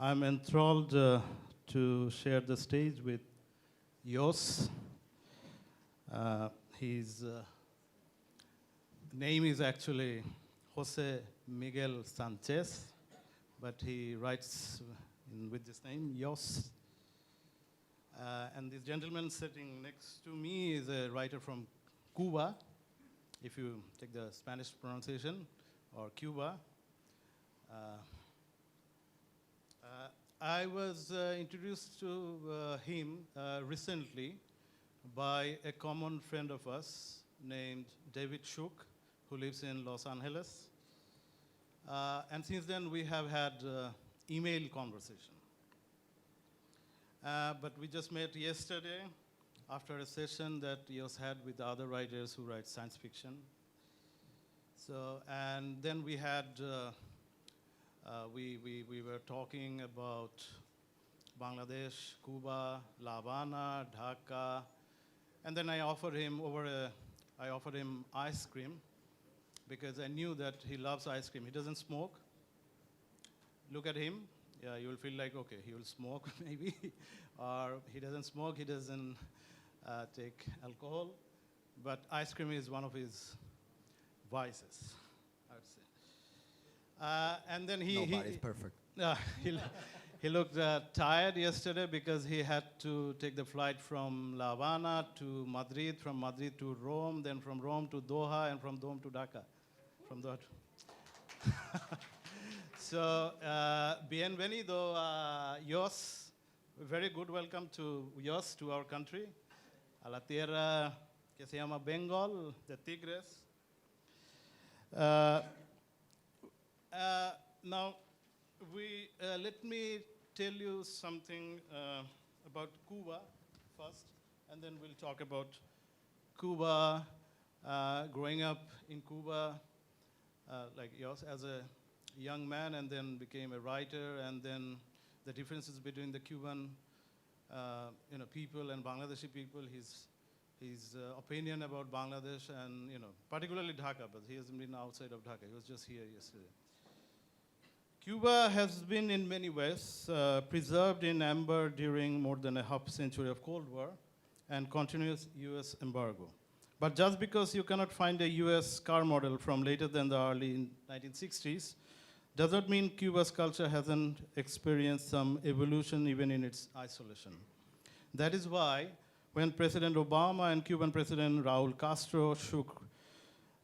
I'm enthralled to share the stage with Yoss. His name is actually Jose Miguel Sanchez, but he writes with this name, Yoss. And this gentleman sitting next to me is a writer from Cuba, if you take the Spanish pronunciation, or Cuba. I was introduced to him recently by a common friend of us named David Shook, who lives in Los Angeles. And since then, we have had email conversation. But we just met yesterday after a session that Yoss had with other writers who write science fiction. So, and then we had, we were talking about Bangladesh, Cuba, La Havana, Dhaka, and then I offered him ice cream because I knew that he loves ice cream. He doesn't smoke. Look at him. Yeah, you will feel like, okay, he will smoke maybe, or he doesn't smoke, he doesn't take alcohol, but ice cream is one of his vices, I would say. And then Nobody's perfect. He looked tired yesterday because he had to take the flight from La Havana to Madrid, from Madrid to Rome, then from Rome to Doha, and from Doha to Dhaka. From Doha to So, bienvenido, Yoss. Very good welcome to Yoss, to our country, a la tierra que se llama Bengal, the Tigres. Now, let me tell you something about Cuba first, and then we'll talk about Cuba, growing up in Cuba, like Yoss, as a young man, and then became a writer, and then the differences between the Cuban people and Bangladeshi people, his opinion about Bangladesh, and particularly Dhaka, but he hasn't been outside of Dhaka. He was just here yesterday. Cuba has been in many ways preserved in amber during more than a half century of Cold War and continuous US embargo. But just because you cannot find a US car model from later than the early 1960s, does not mean Cuba's culture hasn't experienced some evolution even in its isolation. That is why when President Obama and Cuban President Raul Castro shook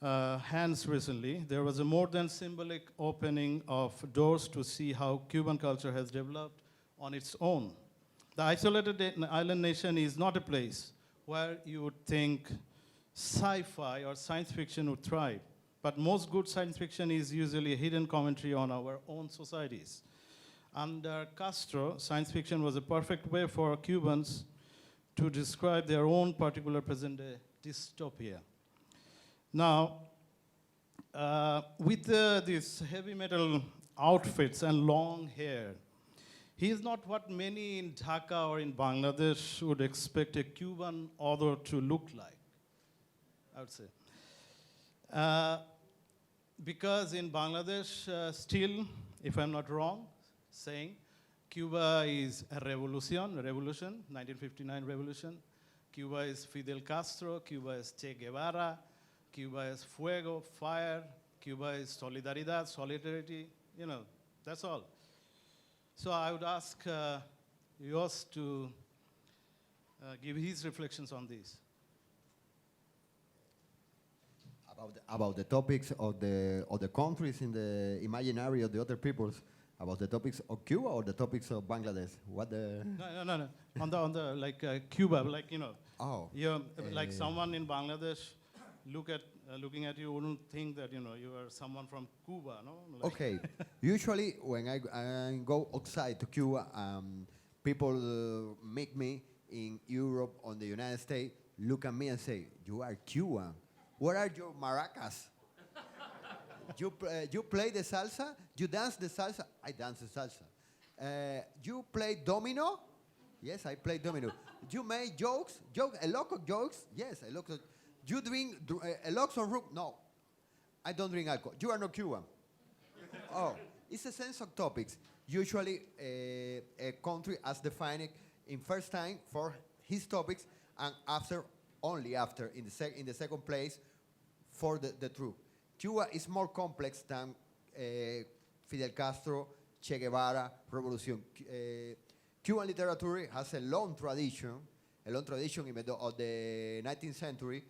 hands recently, there was a more than symbolic opening of doors to see how Cuban culture has developed on its own. The isolated island nation is not a place where you would think sci-fi or science fiction would thrive. But most good science fiction is usually a hidden commentary on our own societies. Under Castro, science fiction was a perfect way for Cubans to describe their own particular present-day dystopia. Now, with these heavy metal outfits and long hair, he is not what many in Dhaka or in Bangladesh would expect a Cuban author to look like, I would say. Because in Bangladesh, still, if I'm not wrong, saying Cuba is a revolution, 1959 revolution. Cuba is Fidel Castro, Cuba is Che Guevara, Cuba is fuego, fire, Cuba is solidaridad, solidarity, that's all. So I would ask Yoss to give his reflections on this. About the topics of the countries in the imaginary of the other peoples, about the topics of Cuba or the topics of Bangladesh? What the? No. On the like Cuba, like Oh. you're like someone in Bangladesh looking at you wouldn't think that you are someone from Cuba, no? Like Okay. Usually when I go outside to Cuba, people meet me in Europe or the United States, look at me and say, "You are Cuban. Where are your maracas? You play the salsa? You dance the salsa? I dance the salsa. You play domino? Yes, I play domino. You make jokes? A lot of jokes? Yes, a lot of. You drink a lot of rum? No, I don't drink alcohol. You are not Cuban. Oh, it's a sense of topics. usually a country as defined in first time for his topics, and after, only after, in the second place, for the truth. Cuba is more complex than Fidel Castro, Che Guevara, Revolution. Cuban literature has a long tradition in of the 19th century.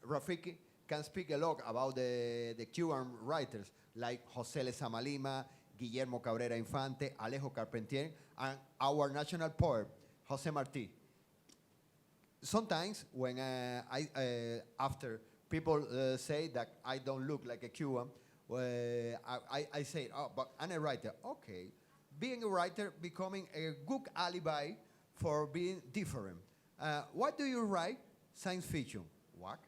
Rafiki can speak a lot about the Cuban writers like José Lezama Lima, Guillermo Cabrera Infante, Alejo Carpentier, and our national poet, José Martí. Sometimes when after people say that I don't look like a Cuban, I say, oh, but I'm a writer. Okay, being a writer, becoming a good alibi for being different. What do you write? Science fiction. What?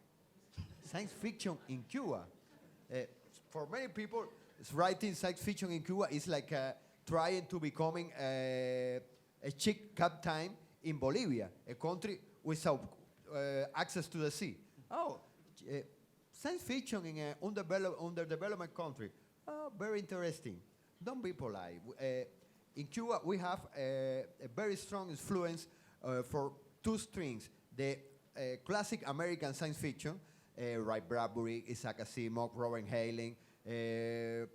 Science fiction in Cuba. For many people, writing science fiction in Cuba is like trying to becoming a chick captain in Bolivia, a country without access to the sea. Oh, science fiction in an underdeveloped country. Oh, very interesting. Don't be polite. In Cuba, we have a very strong influence for two strings. The classic American science fiction, Ray Bradbury, Isaac Asimov, Robert Heinlein,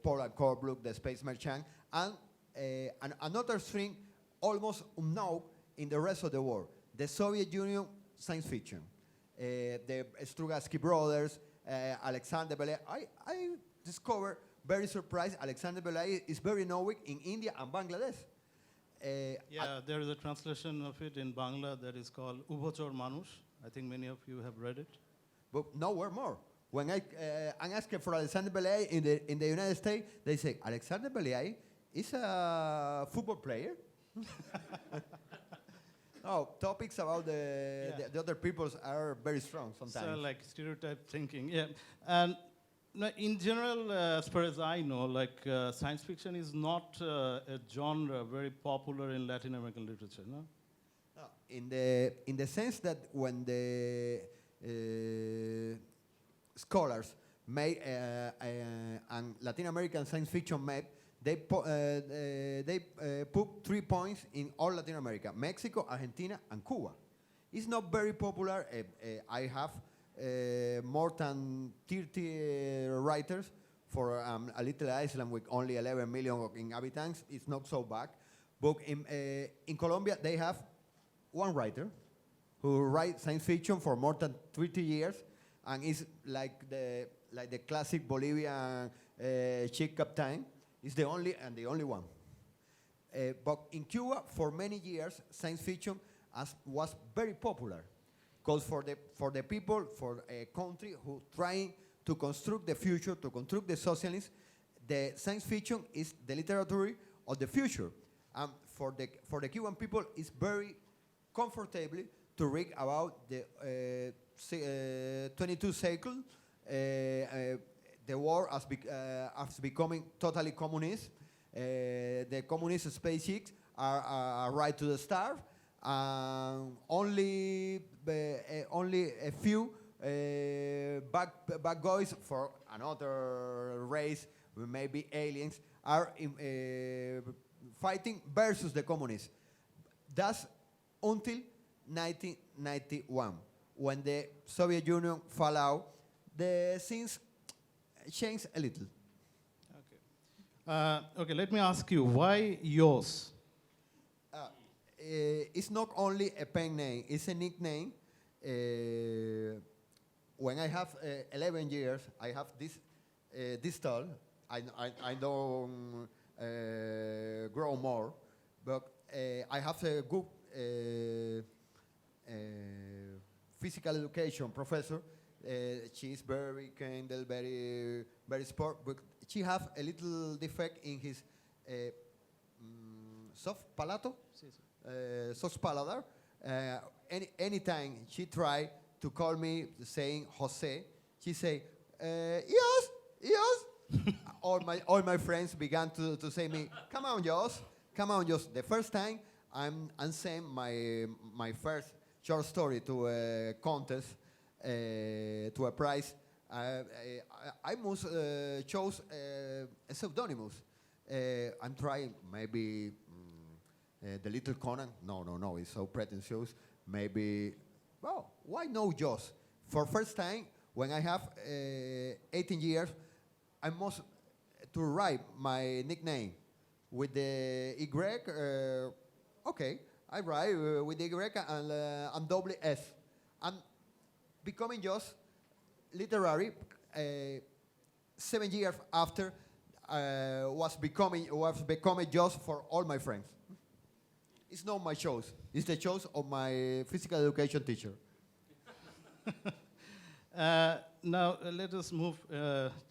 Paul and Korbluck, The Space Merchant, and another string almost unknown in the rest of the world, the Soviet Union science fiction. The Strugatsky brothers, Alexander Belay. I discovered, very surprised, Alexander Belay is very known in India and Bangladesh. Yeah, there is a translation of it in Bangla that is called Ubhochor Manush. I think many of you have read it. But nowhere more. When I'm asking for Alexander Belay in the United States, they say, Alexander Belay is a football player? Oh, topics about the other peoples are very strong sometimes. So like stereotype thinking, yeah. And in general, as far as I know, like science fiction is not a genre very popular in Latin American literature, no? No, in the sense that when the scholars made an Latin American science fiction map, they put 3 points in all Latin America: Mexico, Argentina, and Cuba. It's not very popular. I have more than 30 writers for a little island with only 11 million inhabitants. It's not so bad. But in Colombia, they have one writer who writes science fiction for more than 30 years, and is like the classic Bolivian chick captain. It's the only one. But in Cuba, for many years, science fiction was very popular, because for the people, for a country who trying to construct the future, to construct the socialism, the science fiction is the literature of the future. And for the Cuban people, it's very comfortably to read about the 22nd century. The world as becoming totally communist. The communist spaceships are right to the star. Only a few bad guys for another race, maybe aliens, are fighting versus the communists. That's until 1991, when the Soviet Union fell out. The scenes changed a little. Okay. Okay, let me ask you, why Yoss? It's not only a pen name, it's a nickname. When I have 11 years, I have this tall. I don't grow more, but I have a good physical education professor. She's very kind, very sport, but she have a little defect in his soft palato, soft paladar. Anytime she try to call me saying Jose, she say, yes, yes. all my friends began to say me, come on, Yoss. The first time I'm saying my first short story to a contest, to a prize, I must chose a pseudonymous. I'm trying maybe the Little Conan. No, no, no, it's so pretentious. Maybe, well, why no Yoss? For first time, when I have 18 years, I must to write my nickname with the Y. Okay, I write with the Y and double S. I'm becoming Yoss literary 7 years after was becoming Yoss for all my friends. It's not my shows. It's the shows of my physical education teacher. Now, let us move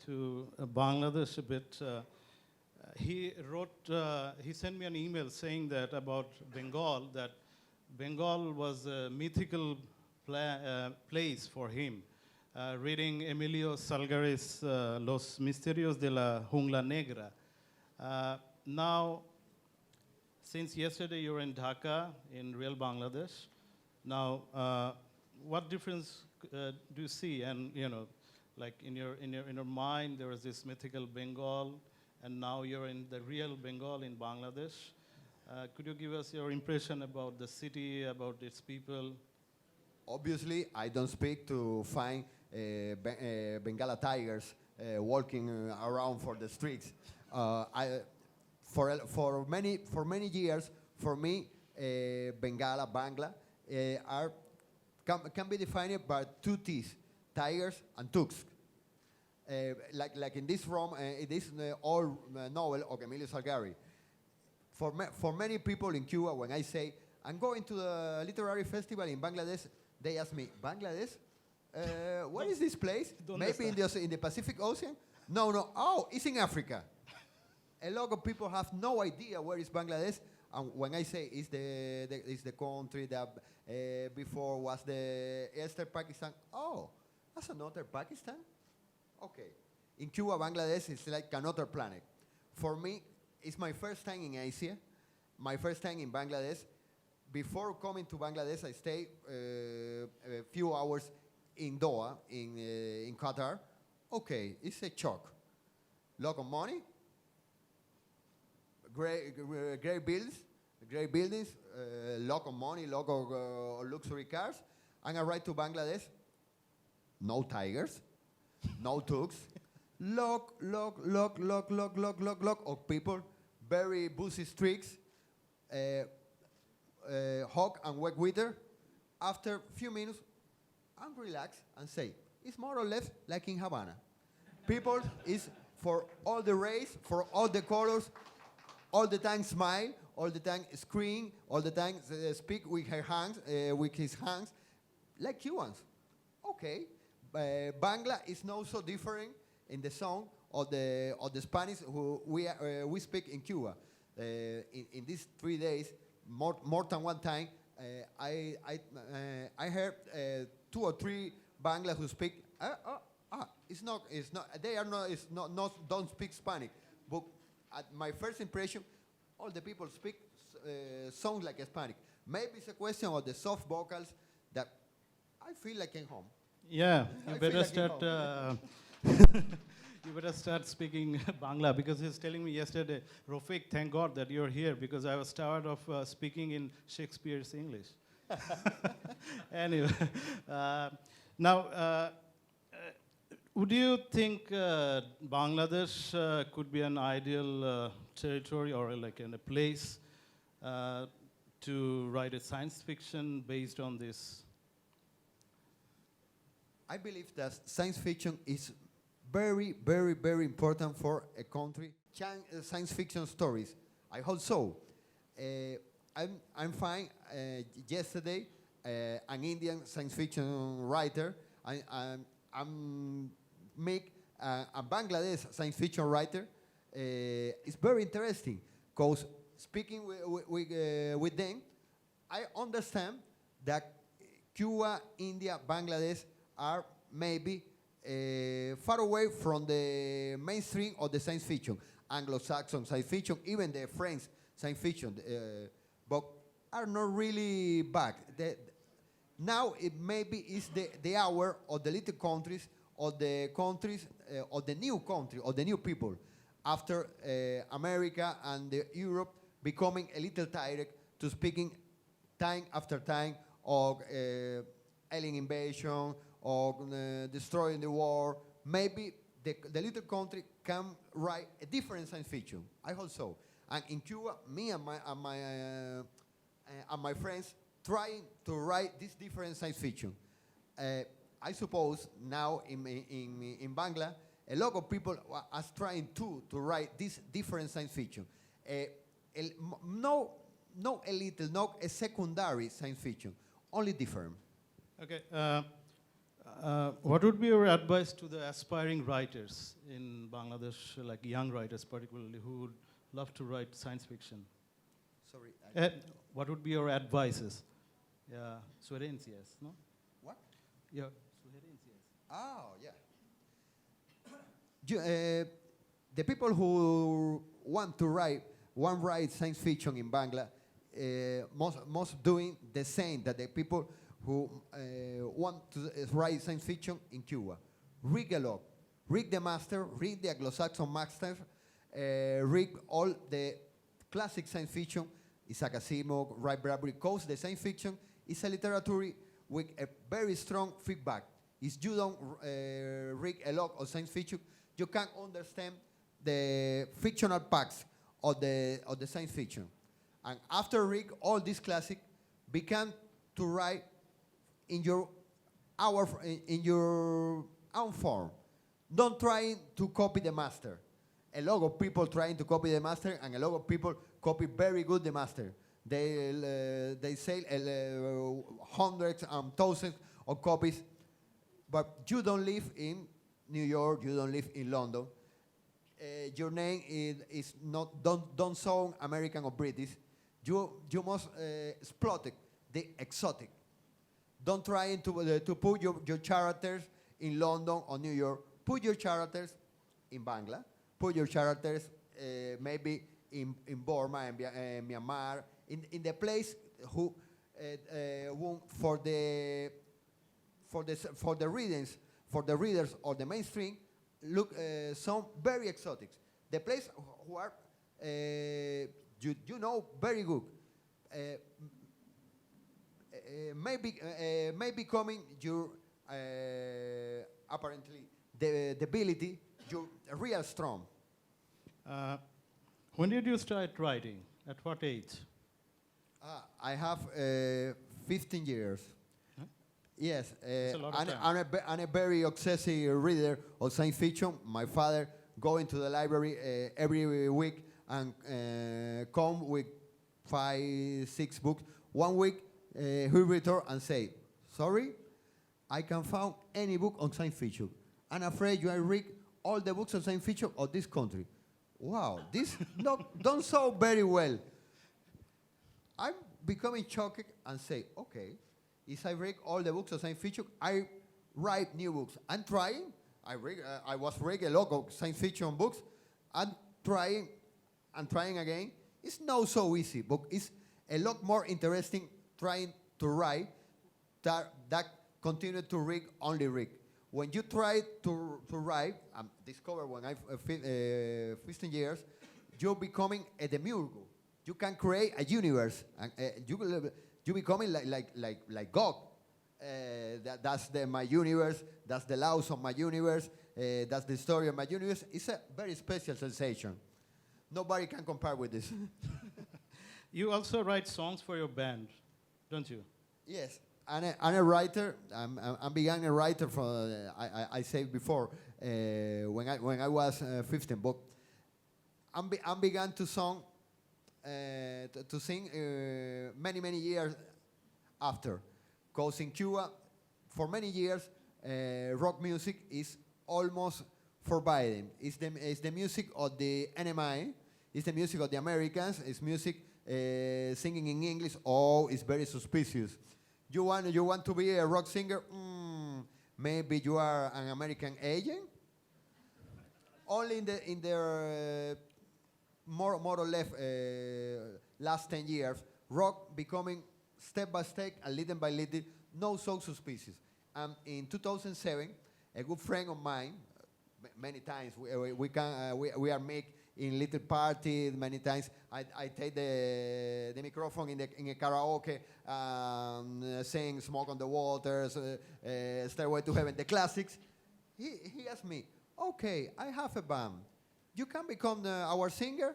to Bangladesh a bit. He sent me an email saying that about Bengal, that Bengal was a mythical place for him. Reading Emilio Salgari's Los Misterios de la Jungla Negra. Now, since yesterday you're in Dhaka, in real Bangladesh. Now, what difference do you see? And like in your mind, there was this mythical Bengal, and now you're in the real Bengal in Bangladesh. Could you give us your impression about the city, about its people? Obviously, I don't speak to find Bengala tigers walking around for the streets. For many years, for me, Bangla, can be defined by two T's, tigers and tuks. Like in this old novel of Emilio Salgari. For many people in Cuba, when I say, I'm going to the literary festival in Bangladesh, they ask me, Bangladesh? What is this place? Maybe in the Pacific Ocean? No. Oh, it's in Africa. A lot of people have no idea where is Bangladesh. And when I say it's the country that before was the Eastern Pakistan, oh, that's another Pakistan? Okay. In Cuba, Bangladesh is like another planet. For me, it's my first time in Asia, my first time in Bangladesh. Before coming to Bangladesh, I stayed a few hours in Doha, in Qatar. Okay, it's a shock. Lot of money, great buildings, lot of money, lot of luxury cars. And I arrived to Bangladesh, no tigers, no tuks, lot of people, very busy streets, hot and wet weather. After a few minutes, I'm relaxed and say, it's more or less like in Havana. People is for all the race, for all the colors, all the time smile, all the time scream, all the time speak with his hands, like Cubans. Okay, Bangla is not so different in the song of the Spanish who we speak in Cuba. In these 3 days, more than one time, I heard 2 or 3 Bangla who speak. Don't speak Spanish. But at my first impression, all the people speak songs like Spanish. Maybe it's a question of the soft vocals that I feel like in home. Yeah, you better start. You better start speaking Bangla, because he's telling me yesterday, Rafique, thank God that you're here, because I was tired of speaking in Shakespeare's English. Anyway, now, would you think Bangladesh could be an ideal territory or like in a place to write a science fiction based on this? I believe that science fiction is very, very, very important for a country. Science fiction stories, I hope so. I'm fine. Yesterday, an Indian science fiction writer, I'm make a Bangladesh science fiction writer. It's very interesting because speaking with them, I understand that Cuba, India, Bangladesh are maybe far away from the mainstream of the science fiction, Anglo-Saxon science fiction, even the French science fiction, but are not really back. Now it maybe is the hour of the little countries, of the countries, of the new country, of the new people. after America and Europe becoming a little tired to speaking time after time of alien invasion or destroying the war, maybe the little country can write a different science fiction. I hope so. And in Cuba, me and my friends trying to write this different science fiction. I suppose now in Bangla, a lot of people are trying to write this different science fiction. No a little, not a secondary science fiction, only different. Okay. What would be your advice to the aspiring writers in Bangladesh, like young writers particularly, who would love to write science fiction? Sorry. What would be your advices? Yeah, sugerencias, no? What? Yeah, sugerencias. Oh, yeah. The people who want to write science fiction in Bangla, most doing the same that the people who want to write science fiction in Cuba. Read a lot. Read the master, read the Anglo-Saxon master, read all the classic science fiction, Isaac Asimov, Ray Bradbury, because the science fiction is a literature with a very strong feedback. If you don't read a lot of science fiction, you can't understand the fictional parts of the science fiction. And after read all these classics, begin to write in your own form. Don't try to copy the master. A lot of people trying to copy the master, and a lot of people copy very good the master. They sell hundreds and thousands of copies, but you don't live in New York, you don't live in London. Your name is not, don't sound American or British. You must exploit the exotic. Don't try to put your characters in London or New York. Put your characters in Bangla. Put your characters maybe in Burma and Myanmar, in the place who for the readers or the mainstream look some very exotic. The place who are you know very good. May becoming your apparently the ability, your real strong. When did you start writing? At what age? I have 15 years. Huh? Yes, That's a lot of time. I'm a very obsessive reader of science fiction. My father going to the library every week and come with 5, 6 books. 1 week he return and say, sorry, I can find any book on science fiction. I'm afraid you read all the books on science fiction of this country. Wow, this don't sound very well. I'm becoming shocked and say, okay, if I read all the books of science fiction, I write new books. I'm trying. I was reading a lot of science fiction books. I'm trying again. It's not so easy, but it's a lot more interesting trying to write that continue to read, only read. When you try to write, discover when I 15 years, you're becoming a demiurge. You can create a universe, and you becoming like God. That's my universe. That's the laws of my universe. That's the story of my universe. It's a very special sensation. Nobody can compare with this. You also write songs for your band, don't you? Yes. I'm a writer. I began a writer from. I said before when I was 15, but I began to sing many years after, because in Cuba for many years rock music is almost forbidden. It's the music of the enemy. It's the music of the Americans. It's music singing in English. Oh, it's very suspicious. You want to be a rock singer? Maybe you are an American agent. Only in the more or less last 10 years, rock becoming step by step and little by little, no so suspicious. And in 2007, a good friend of mine, many times we are make in little parties. Many times I take the microphone in a karaoke, sing "Smoke on the Waters," "Stairway to Heaven," the classics. He asked me, "Okay, I have a band. You can become our singer."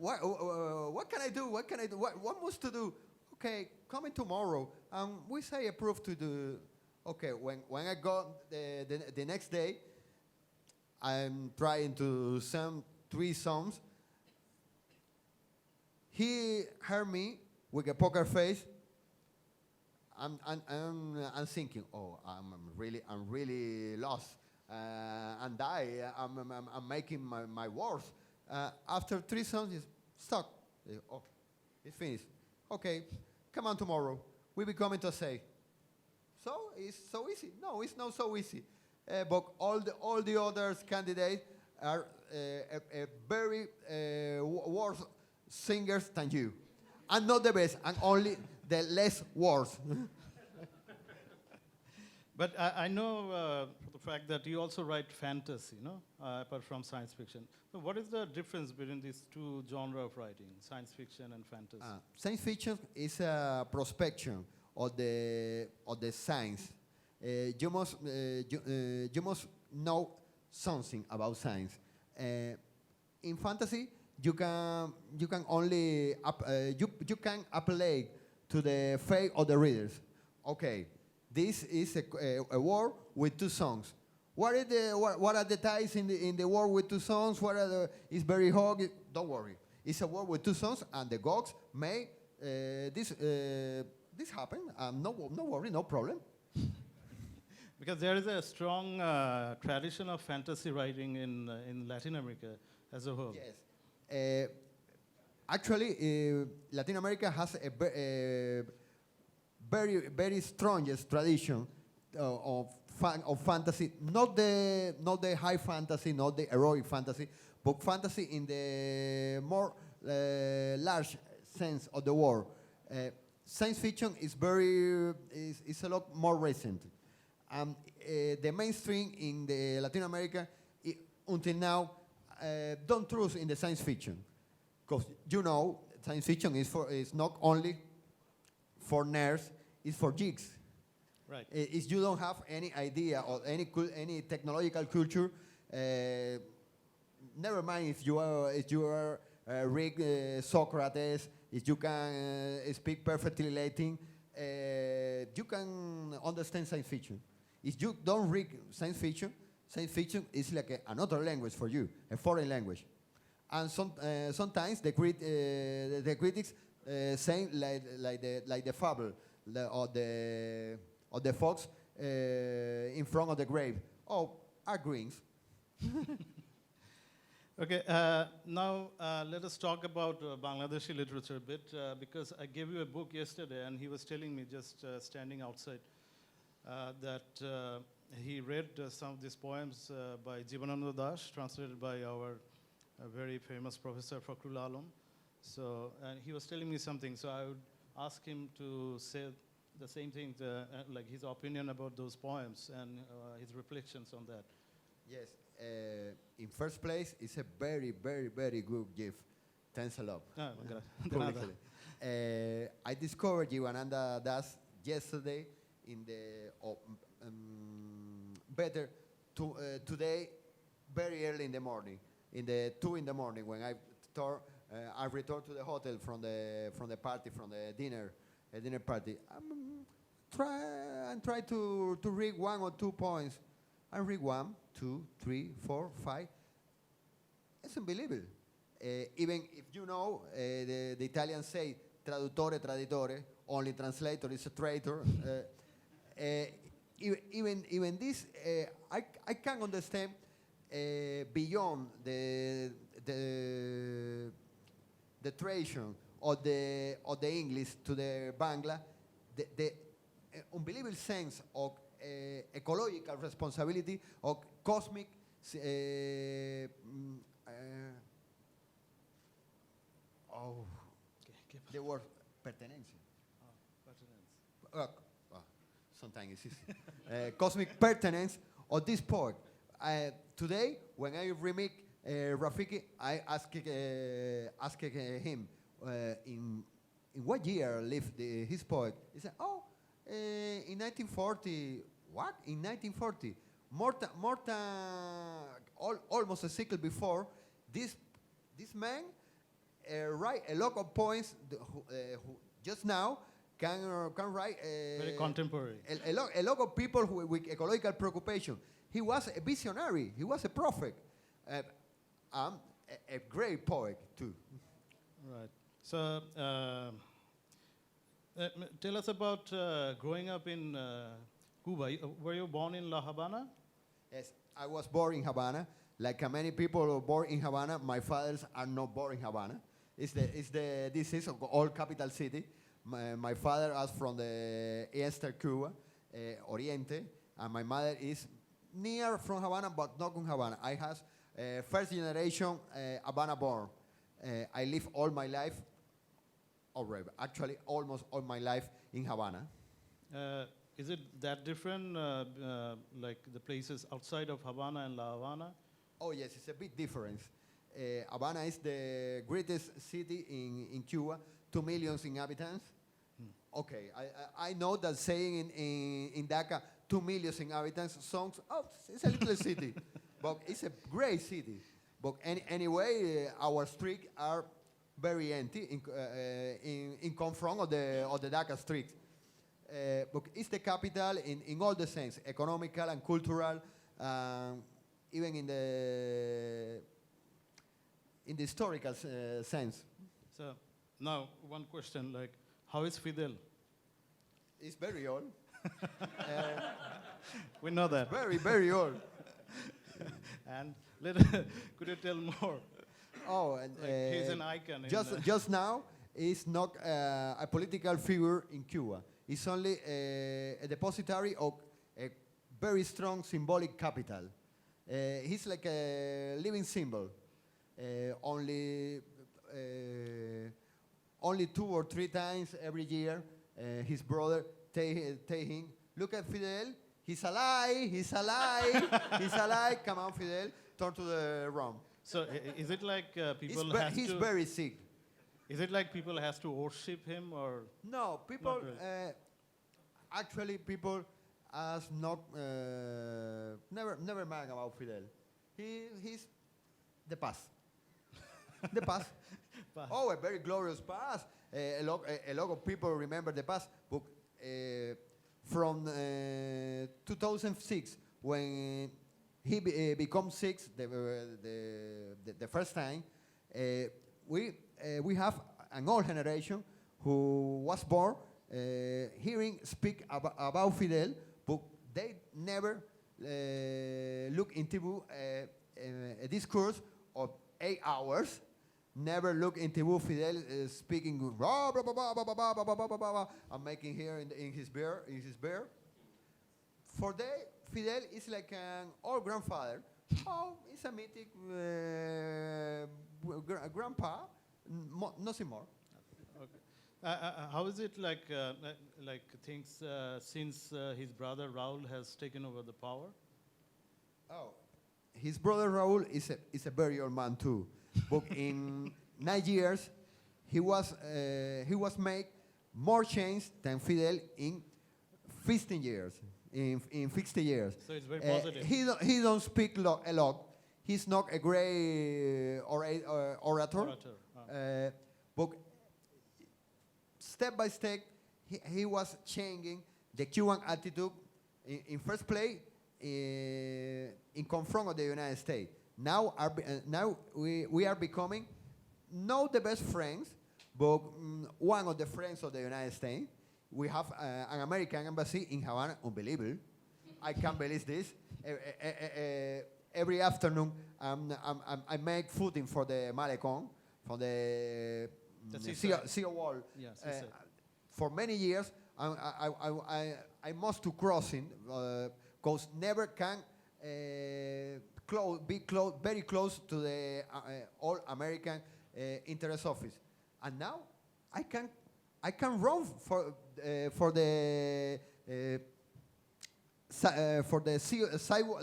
What can I do? What can I do? What must to do? Okay, coming tomorrow. We say approve to do. Okay, when I go the next day, I'm trying to sing 3 songs. He heard me with a poker face. I'm thinking, oh, I'm really lost, and I'm making my worst. After 3 songs, it's stuck. Oh, it's finished. Okay, come on tomorrow. We be coming to say. So it's so easy. No, it's not so easy. But all the other candidates are a very worse singers than you, and not the best, and only the less worse. But I know for the fact that you also write fantasy, no? Apart from science fiction. So what is the difference between these 2 genres of writing, science fiction and fantasy? Science fiction is a prospection of the science. You must know something about science. In fantasy, you can only you can apply to the fate of the readers. Okay, this is a war with 2 songs. What are the ties in the war with 2 songs? It's very hard. Don't worry. It's a war with 2 songs, and the gods may this happen. No worry, no problem. Because there is a strong tradition of fantasy writing in Latin America as a whole. Yes. Actually, Latin America has a very strongest tradition of fantasy. Not the high fantasy, not the heroic fantasy, but fantasy in the more large sense of the word. Science fiction is a lot more recent. The mainstream in the Latin America until now don't trust in the science fiction, because science fiction is not only for nerds, it's for geeks. Right. If you don't have any idea or any technological culture, never mind if you are read Socrates, if you can speak perfectly Latin, you can understand science fiction. If you don't read science fiction is like another language for you, a foreign language. And sometimes the critics say like the fable or the fox in front of the grave. Oh, are greens. Okay, now let us talk about Bangladeshi literature a bit, because I gave you a book yesterday, and he was telling me just standing outside that he read some of these poems by Jibanananda Das, translated by our very famous professor Fakhrul Alam. So, and he was telling me something, so I would ask him to say the same thing, like his opinion about those poems and his reflections on that. Yes. In first place, it's a very, very, very good gift. Thanks a lot. Publicly. I discovered Jibanananda Das yesterday in the today very early in the morning, in the 2 in the morning when I returned to the hotel from the party, from the dinner party. Try to read 1 or 2 points. I read 1, 2, 3, 4, 5. It's unbelievable. Even if you know, the Italians say traduttore, traditore, only translator is a traitor. Even this, I can understand beyond the tradition of the English to the Bangla, the unbelievable sense of ecological responsibility of cosmic the word pertenencia. Sometimes it's easy. Cosmic pertinence of this poet. today, when I remake Rafiki, I ask him in what year lived his poet. He said, "Oh, in 1940." What? In 1940? Almost a cycle before, this man write a lot of poems who just now can write Very contemporary. a lot of people with ecological preoccupation. He was a visionary. He was a prophet. I'm a great poet too. Right. So, tell us about growing up in Cuba. Were you born in La Habana? Yes, I was born in Havana. Like many people who are born in Havana, my fathers are not born in Havana. This is all capital city. My father is from the eastern Cuba, Oriente, and my mother is near from Havana, but not in Havana. I have first generation Havana born. I live all my life, already, actually almost all my life in Havana. Is it that different, like the places outside of Havana and La Habana? Oh yes, it's a big difference. Havana is the greatest city in Cuba, 2 million inhabitants. Okay, I know that saying in Dhaka, 2 million inhabitants sounds, oh, it's a little city, but it's a great city. But anyway, our streets are very empty in confront of the Dhaka streets. But it's the capital in all the sense, economical and cultural, even in the historical sense. So now one question, like, how is Fidel? It's very old. We know that. Very, very old. And could you tell more? Oh, and Like he's an icon. just now, he's not a political figure in Cuba. He's only a depositary of a very strong symbolic capital. He's like a living symbol. Only 2 or 3 times every year, his brother take him. Look at Fidel. He's alive. He's alive. He's alive. Come on, Fidel. Turn to the room. So is it like people He's very sick. Is it like people has to worship him or? No, people. Not really. Actually, people has not never mind about Fidel. He's the past. The past. Past. Oh, a very glorious past. A lot of people remember the past. But from 2006, when he became sick the first time, we have an old generation who was born hearing speak about Fidel, but they never look into a discourse of 8 hours. Never look into Fidel speaking blah, blah, blah, blah, blah, blah, blah, blah, blah, blah, blah, and making here in his beer. For them, Fidel is like an old grandfather. Oh, it's a mythic grandpa, nothing more. Okay. How is it like things since his brother Raul has taken over the power? Oh, his brother Raul is a very old man too. But in 9 years, he was made more change than Fidel in 15 years. In 60 years. So it's very positive. He don't speak a lot. He's not a great orator. But step by step, he was changing the Cuban attitude. In first place, in confront of the United States. Now we are becoming not the best friends, but one of the friends of the United States. We have an American embassy in Havana. Unbelievable. I can't believe this. Every afternoon, I make food for the Malecon, for the sea wall. Yes, for many years, I must to crossing because never can be very close to the all American interest office, and now I can run for the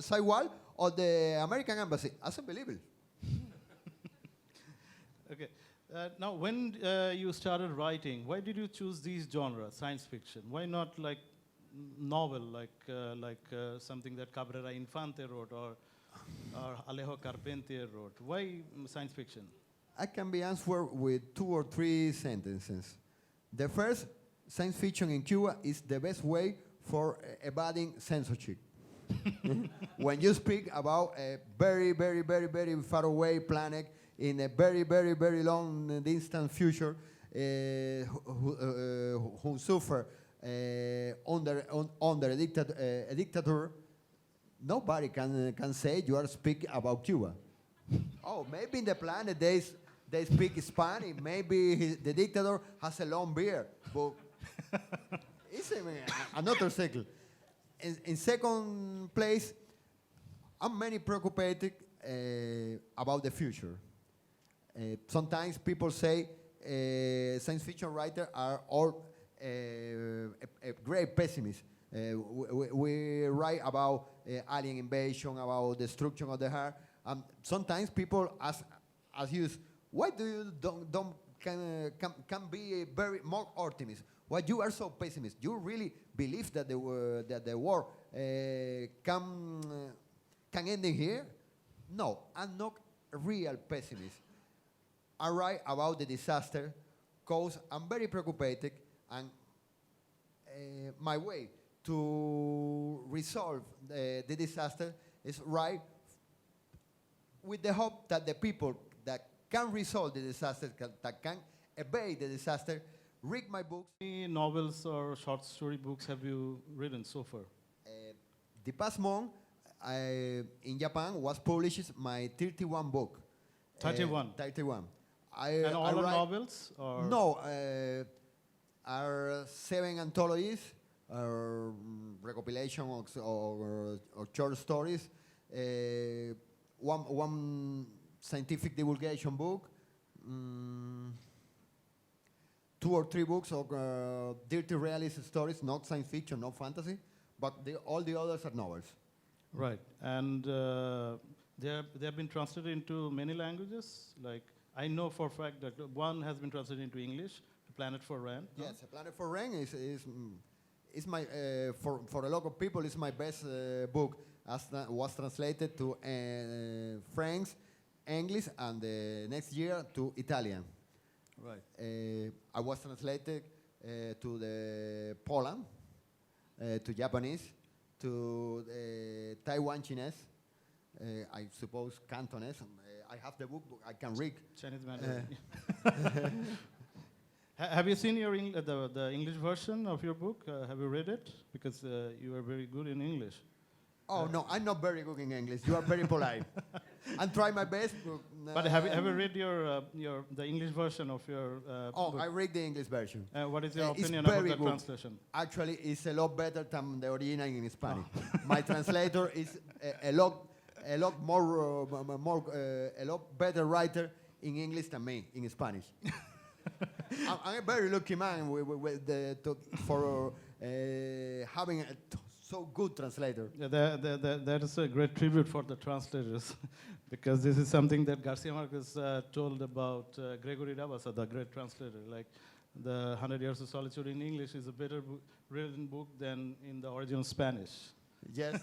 sidewall of the American embassy. That's unbelievable. Okay. Now, when you started writing, why did you choose these genres, science fiction? Why not like novel, like something that Cabrera Infante wrote or Alejo Carpentier wrote? Why science fiction? I can be answered with 2 or 3 sentences. The first, science fiction in Cuba is the best way for evading censorship. When you speak about a very, very, very, very far away planet in a very, very, very long distant future who suffer under a dictator, nobody can say you are speaking about Cuba. Oh, maybe in the planet they speak Spanish. Maybe the dictator has a long beard. But it's another cycle. In second place, I'm very preoccupied about the future. Sometimes people say science fiction writers are all a great pessimist. We write about alien invasion, about destruction of the Earth. Sometimes people ask you, why do you can be very more optimist? Why you are so pessimist? You really believe that the war can end in here? No, I'm not a real pessimist. I write about the disaster cause I'm very preoccupied, and my way to resolve the disaster is write with the hope that the people that can resolve the disaster, that can evade the disaster, read my books. How many novels or short story books have you written so far? The past month, in Japan, was published my 31 book. 31? 31. And all are write- novels? Or No, are 7 anthologies, recopilation or short stories, one scientific divulgation book, 2 or 3 books of dirty realist stories, not science fiction, not fantasy, but all the others are novels. Right. And they have been translated into many languages. Like I know for a fact that one has been translated into English, The Planet for Rent. no? Yes, A Planet for Rain is my for a lot of people is my best book. Was translated to French, English, and next year to Italian. Right. I was translated to the Poland, to Japanese, to Taiwan Chinese, I suppose Cantonese. I have the book, I can read. Chinese Mandarin. Have you seen your the English version of your book? Have you read it? Because you are very good in English. Oh, no, I'm not very good in English. You are very polite. I'm trying my best. But have you read the English version of your Oh, book? I read the English version. What is your it's opinion about very the good. translation? Actually, it's a lot better than the original in Spanish. My translator is a lot more, a lot better writer in English than me in Spanish. I'm a very lucky man for having a so good translator. Yeah, that is a great tribute for the translators, because this is something that Garcia Marquez told about Gregory Rabasa, the great translator. Like, the 100 Years of Solitude in English is a better written book than in the original Spanish. Yes.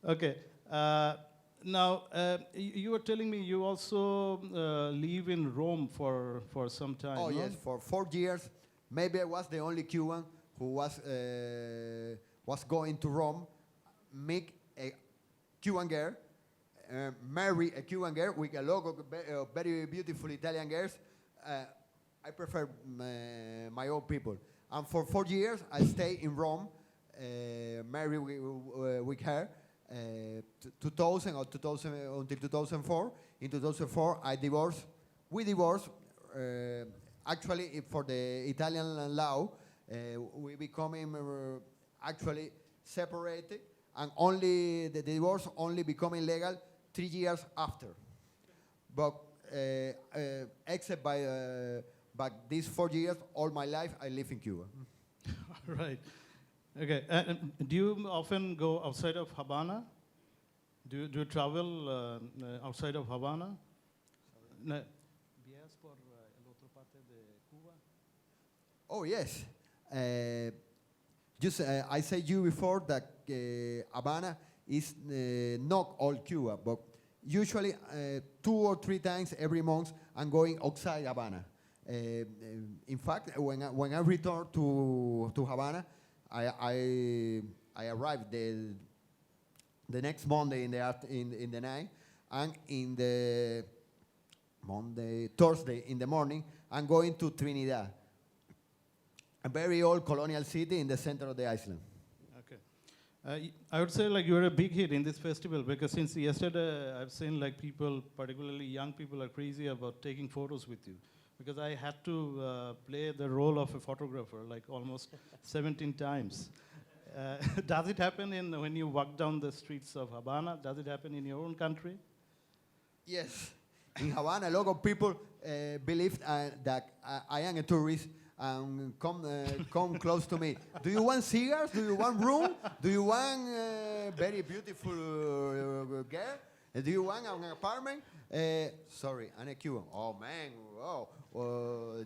Okay. Now, you were telling me you also live in Rome for some time. Oh, no? yes, for 4 years. Maybe I was the only Cuban who was going to Rome, meet a Cuban girl, marry a Cuban girl with a lot of very beautiful Italian girls. I prefer my own people. And for 4 years, I stayed in Rome, married with her. 2000 or 2000 until 2004. In 2004, I divorced. We divorced. Actually, for the Italian law, we becoming actually separated, and only the divorce only becoming legal 3 years after. But except by these 4 years, all my life I live in Cuba. Right. Okay. And do you often go outside of Havana? do you travel outside of Havana? No. ¿Vías por el otro parte de Cuba? Oh, yes. I said you before that Havana is not all Cuba, but usually 2 or 3 times every month I'm going outside Havana. In fact, when I return to Havana, I arrived the next Monday in the night, and in the Thursday in the morning, I'm going to Trinidad, a very old colonial city in the center of the island. Okay. I would say like you're a big hit in this festival because since yesterday I've seen like people, particularly young people, are crazy about taking photos with you. Because I had to play the role of a photographer like almost 17 times. Does it happen when you walk down the streets of Havana? Does it happen in your own country? Yes. In Havana, a lot of people believe that I am a tourist and come close to me. Do you want cigars? Do you want room? Do you want very beautiful girl? Do you want an apartment? Sorry, I'm a Cuban. Oh man, oh,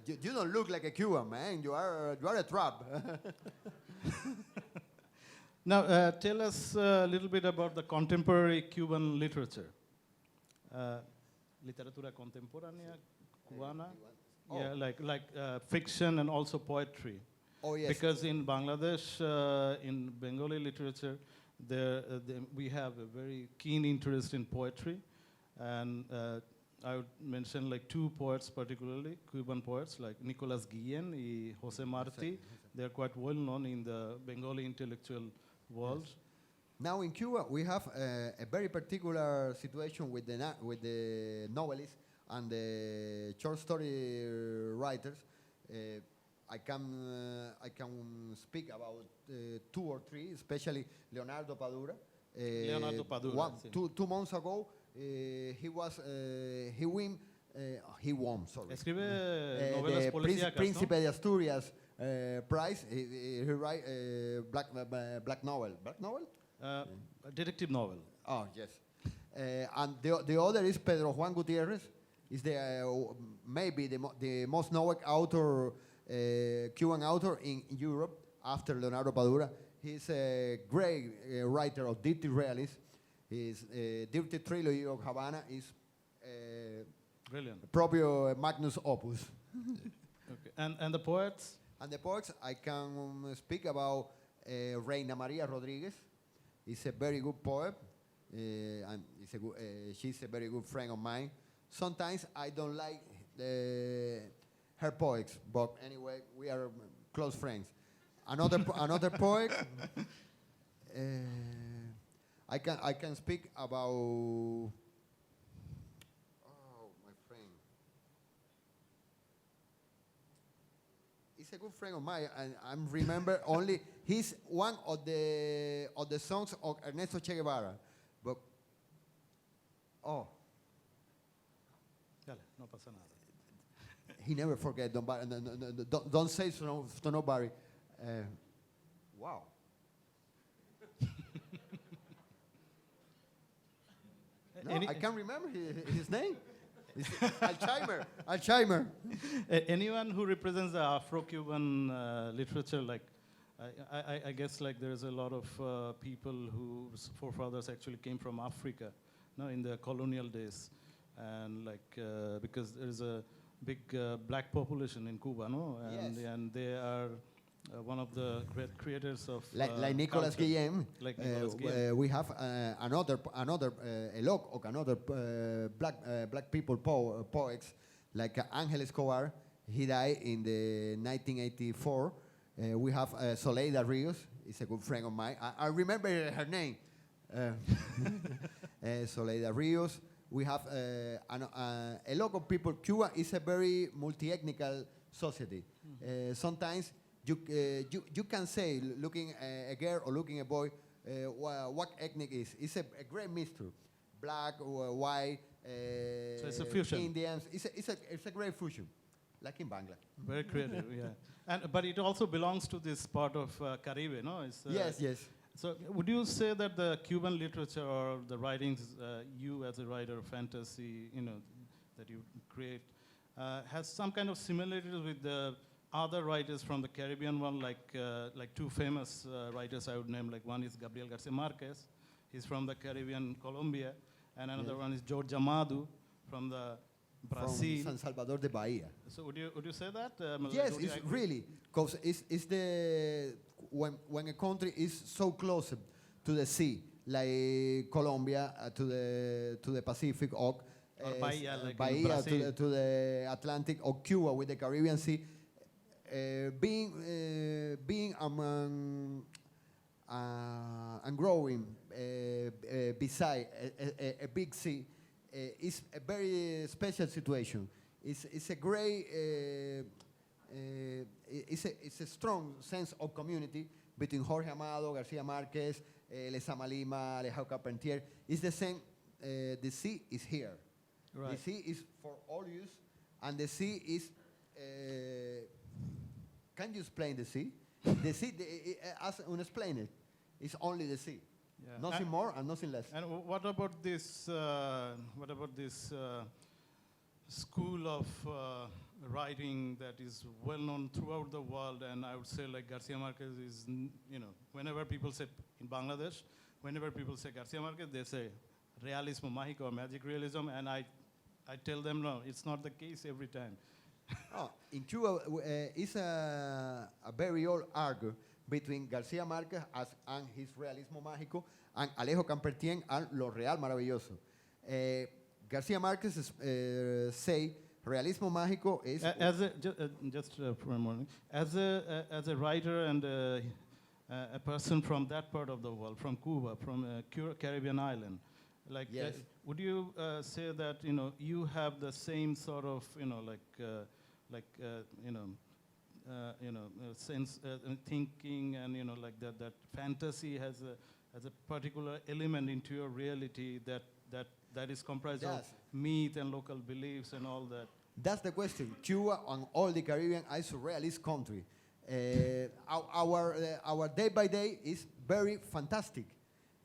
you don't look like a Cuban, man. You are a trap. Now, tell us a little bit about the contemporary Cuban literature. Literatura contemporánea cubana. Oh. Yeah, like fiction and also poetry. Oh yes. Because in Bangladesh, in Bengali literature, we have a very keen interest in poetry, and I would mention like 2 poets particularly, Cuban poets like Nicolas Guillen and Jose Marti. They're quite well known in the Bengali intellectual world. Yes. Now in Cuba, we have a very particular situation with the novelists and the short story writers. I can speak about 2 or 3, especially Leonardo Padura. Leonardo Padura. 2 months ago, he won. Sorry. Escribe novelas The policíacas, Príncipe de Asturias prize. He write black novel. Black novel? ¿no? Detective novel. Oh yes. And the other is Pedro Juan Gutiérrez. Is maybe the most known author, Cuban author in Europe after Leonardo Padura. He's a great writer of dirty realism. His Dirty Trilogy of Havana is Brilliant. proprio magnus opus. Okay. And the poets? And the poets, I can speak about Reina Maria Rodriguez. He's a very good poet. And she's a very good friend of mine. Sometimes I don't like her poets, but anyway, we are close friends. Another poet. I can speak about. Oh, my friend. He's a good friend of mine, and I remember only he's one of the songs of Ernesto Che Guevara, but oh. Dale, no pasa nada. He never forget. Don't say to nobody. Wow. No, I can't remember his name. It's Alzheimer. Anyone who represents the Afro-Cuban literature, like I guess like there's a lot of people whose forefathers actually came from Africa, no, in the colonial days, and like because there's a big black population in Cuba, no, Yes. and they are one of the great creators of Like Nicolas culture. Guillen. Like Nicolas Guillen. We have another black people poets like Ángel Escobar. He died in the 1984. We have Soleida Rios. Is a good friend of mine. I remember her name. Soleida Rios. We have a lot of people. Cuba is a very multi-ethnical society. Sometimes you can say, looking a girl or looking a boy, what ethnic is. It's a great mixture. Black, white, So it's a fusion. Indians. It's a great fusion, like in Bangladesh. Very creative, yeah. But it also belongs to this part of Caribe, no? It's, Yes. So would you say that the Cuban literature or the writings, you as a writer of fantasy, that you create, has some kind of similarities with the other writers from the Caribbean one, like two famous writers I would name, like one is Gabriel Garcia Marquez, he's from the Caribbean, Colombia, and another one is George Amado from the Brazil. From San Salvador de Bahia. So would you say that? Yes, would you it's agree? really, because it's the, when a country is so close to the sea, like Colombia to the Pacific, or Bahia, like in Bahia Brazil. to the Atlantic, or Cuba with the Caribbean Sea, being among and growing beside a big sea is a very special situation. It's a great, it's a strong sense of community between Jorge Amado, Garcia Marquez, Lezama Lima, Alejo Carpentier. It's the same. The sea is here. Right. The sea is for all use, and the sea is. Can you explain the sea? The sea, as unexplained, it. It's only the sea. Yeah. Nothing more and nothing less. And what about this? What about this school of writing that is well known throughout the world? And I would say, like Garcia Marquez is, whenever people say in Bangladesh, whenever people say Garcia Marquez, they say realismo mágico or magic realism, and I tell them no, it's not the case every time. Oh, in Cuba, it's a very old argue between Garcia Marquez and his realismo mágico and Alejo Campertien and lo real maravilloso. Garcia Marquez say realismo mágico is Just for a moment, as a writer and a person from that part of the world, from Cuba, from a Caribbean island, like Yes. would you say that you have the same sort of sense thinking, and like that fantasy has a particular element into your reality that is comprised of Yes. myth and local beliefs and all that. That's the question. Cuba and all the Caribbean is a realist country. Our day by day is very fantastic.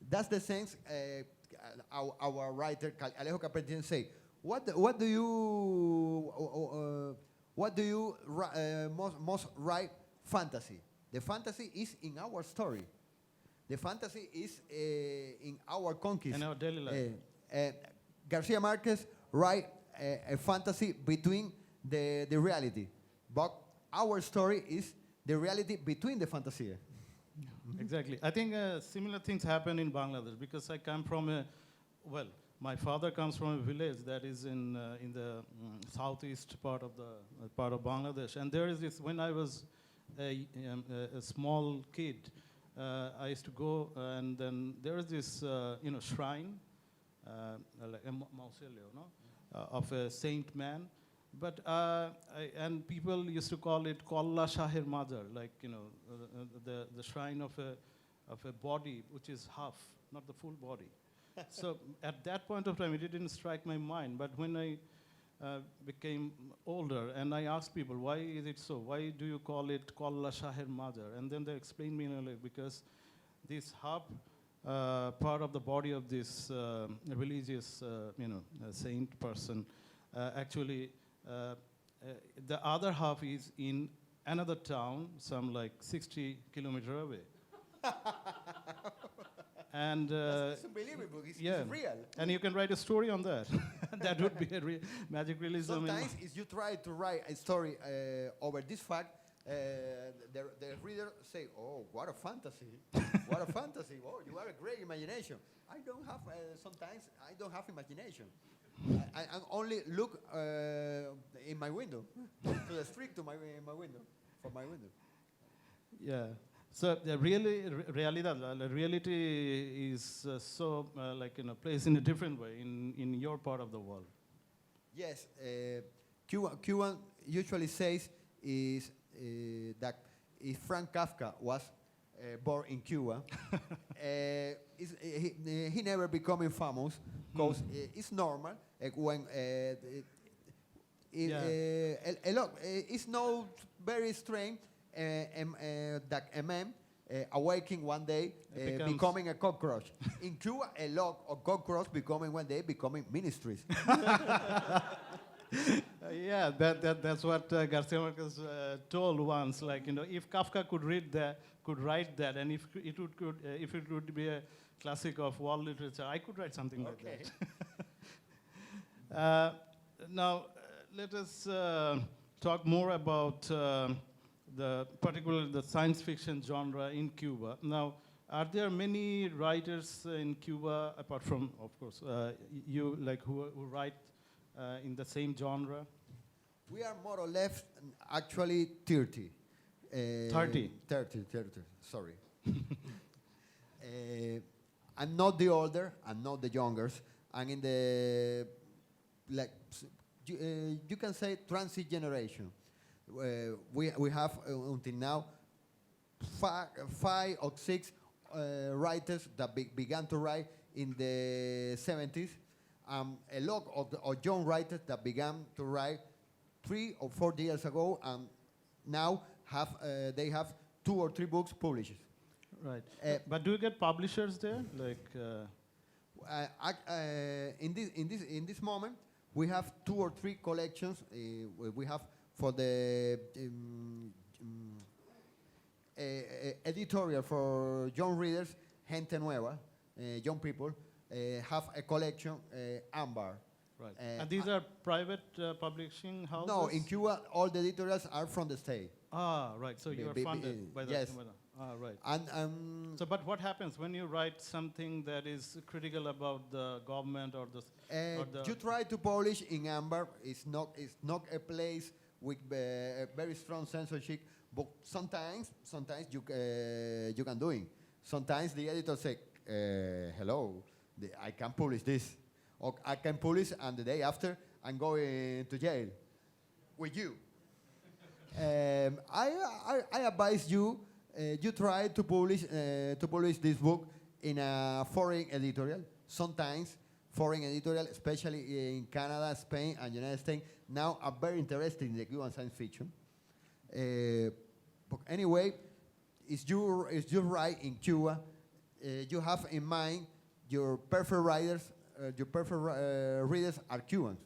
That's the sense our writer Alejo Capertien say. What do you most write fantasy? The fantasy is in our story. The fantasy is in our conquest. In our daily life. Garcia Marquez write a fantasy between the reality, but our story is the reality between the fantasy. Exactly. I think similar things happen in Bangladesh because I come from my father comes from a village that is in the southeast part of Bangladesh, and there is this. When I was a small kid, I used to go, and then there is this shrine, like a mausoleo, of a saint man. But and people used to call it Kolla Shahir Mazar, like the shrine of a body which is half, not the full body. So at that point of time, it didn't strike my mind. But when I became older and I asked people, why is it so? Why do you call it Kolla Shahir Mazar? And then they explained me, because this half part of the body of this religious, saint person, actually, the other half is in another town, some like 60 kilometers away. And It's unbelievable. It's real. And you can write a story on that. That would be a magic realism. Sometimes, if you try to write a story over this fact, the reader say, "Oh, what a fantasy! What a fantasy! Oh, you have a great imagination." I don't have. Sometimes I don't have imagination. I only look in my window, to the street, to my window, from my window. Yeah. So the reality is plays in a different way in your part of the world. Yes, Cuban usually says is that if Frank Kafka was born in Cuba, he never becoming famous because it's normal when it's not very strange that a man awaking one day, It becomes- becoming a cockroach. In Cuba, a lot of cockroach becoming one day becoming ministries. Yeah, that's what Garcia Marquez told once. Like, you know, if Kafka could write that, and if it would be a classic of world literature, I could write something like that. Now, let us talk more about particularly the science fiction genre in Cuba. Now, are there many writers in Cuba, apart from, of course, you, like, who write in the same genre? We are more or less actually 30. 30? 30, sorry. I'm not the older, I'm not the younger. I'm in the, like, you can say transit generation. We have until now five or six writers that began to write in the 70s. A lot of young writers that began to write 3 or 4 years ago, and now they have 2 or 3 books published. Right. But do you get publishers there? Like, in this moment, we have 2 or 3 collections. We have for the editorial for young readers, Gente Nueva, young people, have a collection, Amber. right. And these are private publishing houses? No, in Cuba, all the editorials are from the state. Ah, right. So you are funded by the yes. Ah, right. And So, but what happens when you write something that is critical about the government or the? you try to publish in Amber. It's not a place with a very strong censorship, but sometimes you can do it. Sometimes the editor say, "Hello, I can publish this," or I can publish, and the day after I'm going to jail with you. I advise you. You try to publish this book in a foreign editorial. Sometimes foreign editorial, especially in Canada, Spain, and United States, now are very interested in the Cuban science fiction. But anyway, if you write in Cuba, you have in mind your perfect writers. Your perfect readers are Cubans.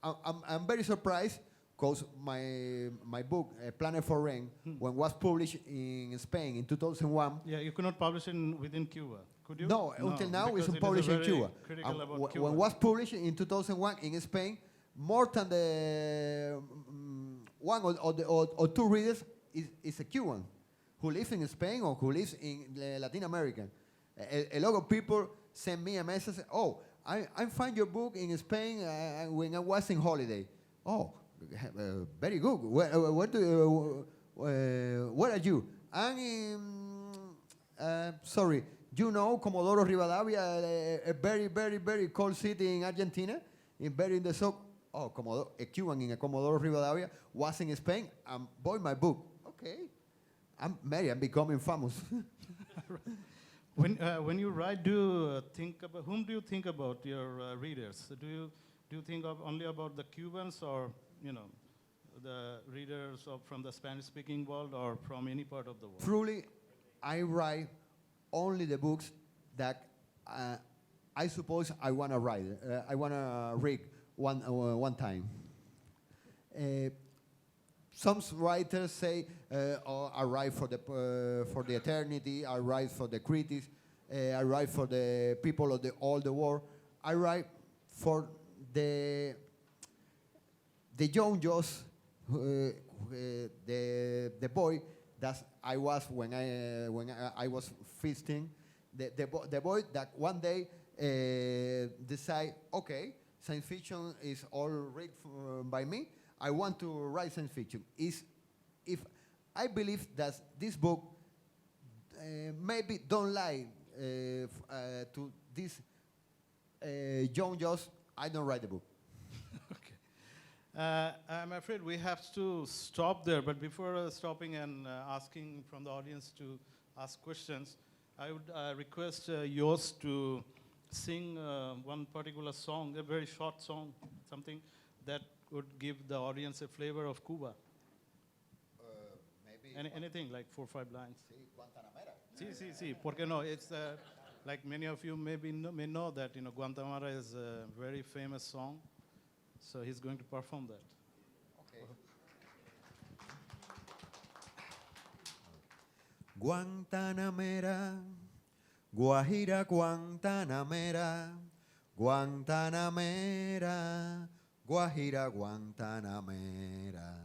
I'm very surprised. Because my book, Planet for Rain, when was published in Spain in 2001. Yeah, you could not publish it within Cuba, could you? No, until now because it's it published in very Cuba. critical about Cuba. When was published in 2001 in Spain, more than the one or 2 readers is a Cuban who lives in Spain or who lives in Latin America. A lot of people send me a message, "Oh, I find your book in Spain when I was in holiday." Oh, very good. Where are you? I'm in, sorry, you know Comodoro Rivadavia, a very, very, very cold city in Argentina, in the south. Oh, a Cuban in a Comodoro Rivadavia was in Spain and bought my book. Okay, I'm becoming famous. When you write, do you think about whom do you think about your readers? Do you think only about the Cubans, or the readers from the Spanish-speaking world, or from any part of the world? Truly, I write only the books that I suppose I want to write. I want to read one time. Some writers say, "Oh, I write for the eternity. I write for the critics. I write for the people of all the world. I write for the young Yoss, the boy that I was when I was 15. The boy that one day decide, okay, science fiction is all read by me. I want to write science fiction. If I believe that this book maybe don't lie to this young Yoss, I don't write the book. Okay. I'm afraid we have to stop there, but before stopping and asking from the audience to ask questions, I would request Yoss to sing one particular song, a very short song, something that would give the audience a flavor of Cuba. Maybe anything, like 4 or 5 lines. Sí, sí, sí. ¿Por qué no? It's like many of you may know that Guantanamera is a very famous song, so he's going to perform that. Guantanamera, Guajira Guantanamera, Guantanamera, Guajira Guantanamera.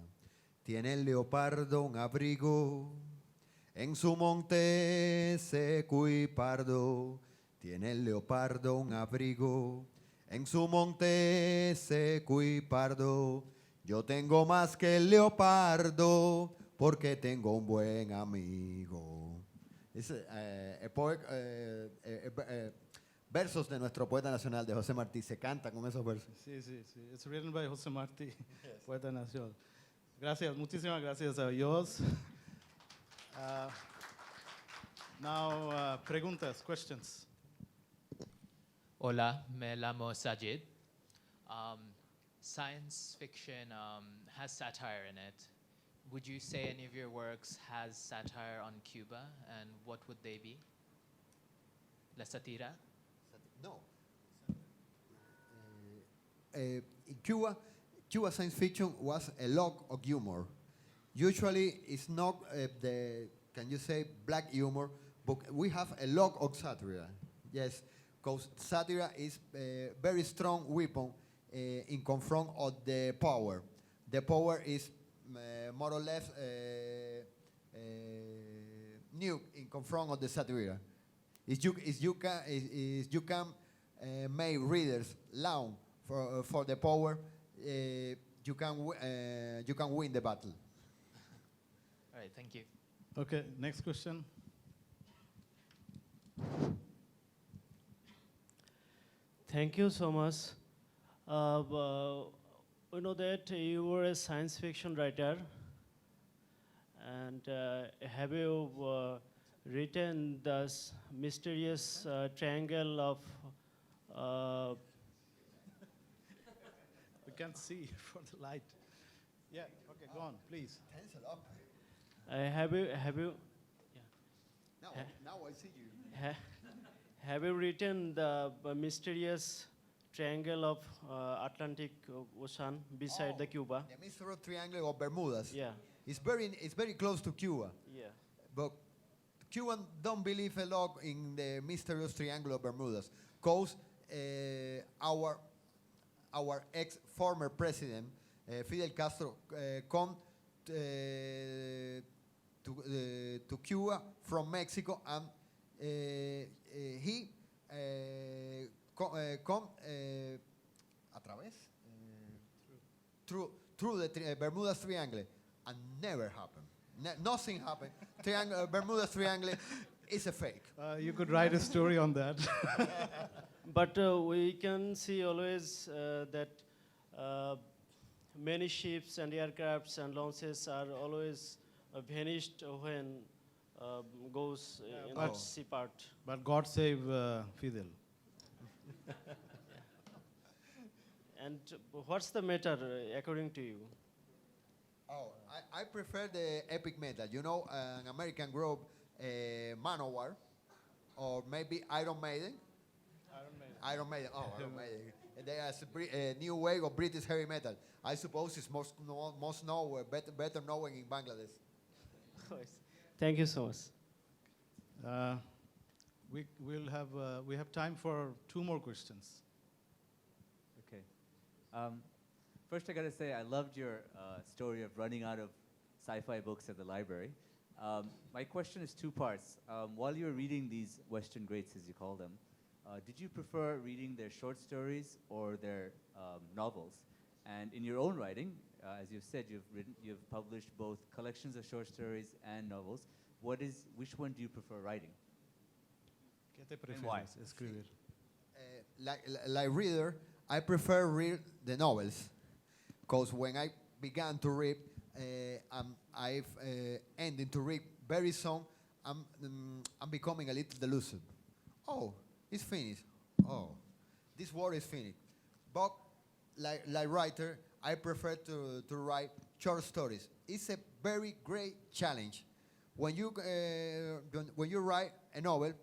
Tiene el leopardo un abrigo en su monte seco y pardo. Tiene el leopardo un abrigo en su monte seco y pardo. Yo tengo más que el leopardo porque tengo un buen amigo. Es, versos de nuestro poeta nacional, de José Martí, se canta con esos versos. Sí, sí, sí. It's written by José Martí, poeta nacional. Gracias, muchísimas gracias a Yoss. Now, preguntas, questions. Hola, me llamo Sajid. Science fiction has satire in it. Would you say any of your works has satire on Cuba, and what would they be? La satira? No. In Cuba science fiction was a lot of humor. Usually it's not can you say, black humor, but we have a lot of satire. Yes, because satire is a very strong weapon in confront of the power. The power is more or less new in confront of the satire. If you can make readers long for the power, you can win the battle. All right, thank you. Okay, next question. Thank you so much. We know that you were a science fiction writer, and have you written this mysterious triangle of We can't see for the light. Yeah, okay, go on, please. have you Now I see you. have you written the mysterious triangle of Atlantic Ocean beside the Cuba? The mystery triangle of Bermudas. Yeah, It's very close to Cuba. yeah. But Cubans don't believe a lot in the mysterious triangle of Bermudas, because our ex-former president, Fidel Castro, come to Cuba from Mexico, and he come a través through the Bermudas Triangle, and never happened. Nothing happened. Bermudas Triangle is a fake. You could write a story on that. But we can see always that many ships and aircrafts and launches are always vanished when goes in but- that sea part. But God save Fidel. And what's the matter according to you? Oh, I prefer the epic metal. You know, an American group, Manowar, or maybe Iron Maiden. Iron Maiden. Oh, Iron Maiden. They are a new wave of British heavy metal. I suppose it's most known, better known in Bangladesh. Thank you so much. We have time for 2 more questions. Okay. First, I gotta say, I loved your story of running out of sci-fi books at the library. My question is 2 parts. While you were reading these Western greats, as you call them, did you prefer reading their short stories or their novels? And in your own writing, as you've said, you've published both collections of short stories and novels. Which one do you prefer writing? ¿Qué te And why? prefieres escribir? Like reader, I prefer read the novels, because when I began to read, I've ended to read very soon. I'm becoming a little delusioned. Oh, it's finished. Oh, this word is finished. But like writer, I prefer to write short stories. it's a very great challenge. When you write a novel,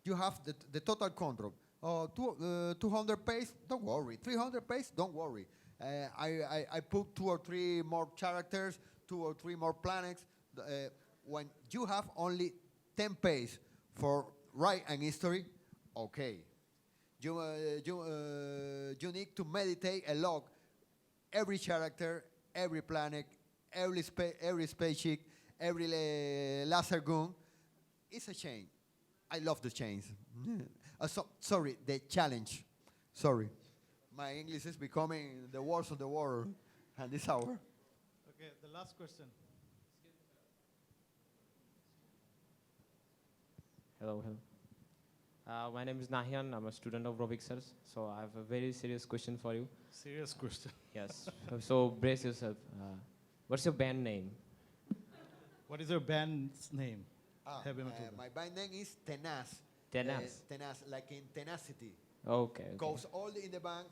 you have the total control. 200 pages, don't worry. 300 pages, don't worry. I put 2 or 3 more characters, 2 or 3 more planets. When you have only 10 pages for write an history, okay. You need to meditate a lot. Every character, every planet, every spaceship, every laser gun. It's a chain. I love the chains. Sorry, the challenge. Sorry. My English is becoming the worst of the world at this hour. Okay, the last question. Hello. My name is Nahian. I'm a student of Rafique sir. So I have a very serious question for you. Serious question. Yes. So brace yourself. What's your band name? What is your band's name? My band name is Tenaz. Tenaz. Tenaz, like in tenacity. Okay. Goes all in the band,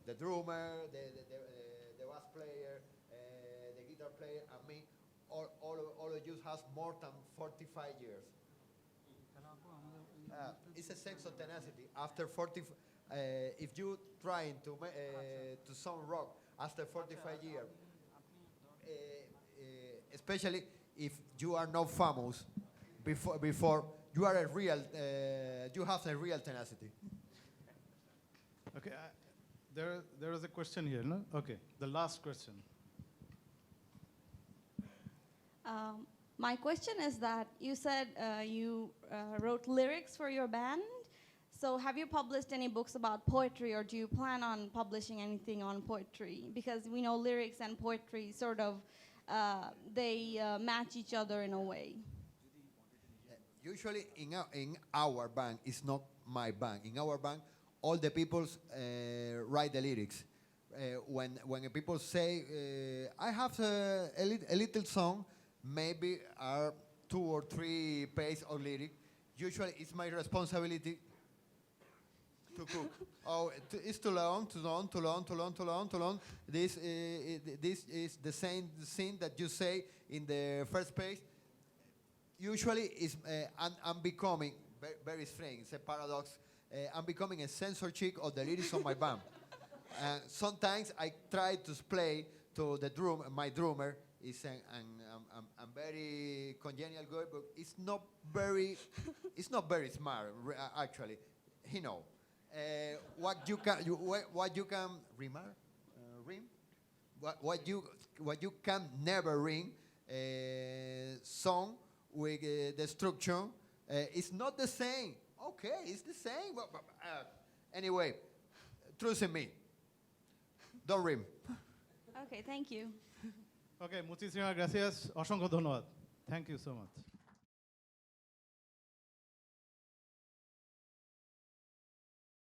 the drummer, the bass player, the guitar player, and me. All of you has more than 45 years. It's a sense of tenacity. After 40, if you trying to sound rock after 45 years, especially if you are not famous before you are a real, you have a real tenacity. Okay, there is a question here, no? Okay, the last question. My question is that you said you wrote lyrics for your band. So have you published any books about poetry, or do you plan on publishing anything on poetry? Because we know lyrics and poetry sort of, they match each other in a way. Usually in our band, it's not my band. In our band, all the people write the lyrics. When people say, I have a little song, maybe are 2 or 3 pages of lyric. Usually it's my responsibility to cook. It's too long. This is the same thing that you say in the first page. Usually I'm becoming, very strange, it's a paradox, I'm becoming a censor chick of the lyrics of my band. Sometimes I try to play to my drummer, I'm very congenial guy, but it's not very smart actually. He know what you can rhyme, what you can never ring. Song with the structure, it's not the same. Okay, it's the same. But, anyway, trust in me. Don't rhyme. Okay, thank you. Okay, muchísimas gracias. অসংখ্য ধন্যবাদ. Thank you so much.